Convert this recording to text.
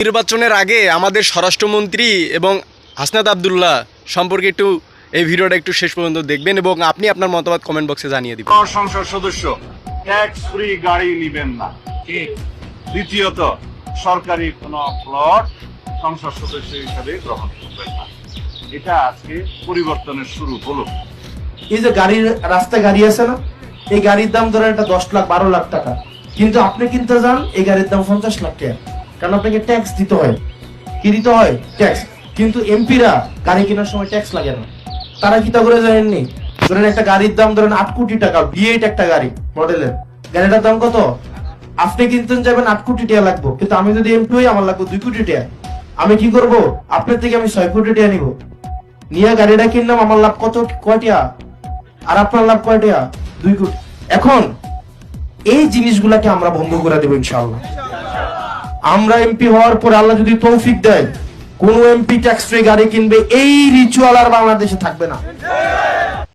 নির্বাচনের আগে আমাদের স্বরাষ্ট্রমন্ত্রী এবং হাসনাত আব্দুল্লাহ সম্পর্কে একটু এই ভিডিওটা একটু শেষ পর্যন্ত দেখবেন এবং আপনি আপনার মতামত কমেন্ট বক্সে জানিয়ে দিবেন। সংসদ সদস্য ট্যাক্স ফ্রি গাড়ি নেবেন না। দ্বিতীয়ত, সরকারি কোন প্লট সংসদ সদস্য হিসাবে গ্রহণ করবেন না। এটা আজকে পরিবর্তনের শুরু হলো। এই যে গাড়ির রাস্তায় গাড়ি আছে না, এই গাড়ির দাম ধরেন এটা 10 লাখ 12 লাখ টাকা, কিন্তু আপনি কিনতে যান এই গাড়ির দাম 50 লাখ টাকা, কারণ আপনাকে ট্যাক্স দিতে হয়। কি দিতে হয়? ট্যাক্স। কিন্তু এমপিরা গাড়ি কেনার সময় ট্যাক্স লাগে না। তারা কি তা করে জানেননি? ধরেন একটা গাড়ির দাম ধরেন 8 কোটি টাকা, V8 একটা গাড়ি মডেলের, গাড়িটার দাম কত? আপনি কিনতে যাবেন 8 কোটি টাকা লাগবে, কিন্তু আমি যদি এমপি হই আমার লাগবে 2 কোটি টাকা। আমি কি করব? আপনার থেকে আমি 6 কোটি টাকা নিব, নিয়ে গাড়িটা কিনলাম, আমার লাভ কত? কয় টাকা? আর আপনার লাভ কয় টাকা? 2 কোটি। এখন এই জিনিসগুলাকে আমরা বন্ধ করে দেব ইনশাআল্লাহ। আমরা এমপি হওয়ার পর আল্লাহ যদি তৌফিক দেয়, কোন এমপি ট্যাক্স ফ্রি গাড়ি কিনবে, এই রিচুয়াল আর বাংলাদেশে থাকবে না।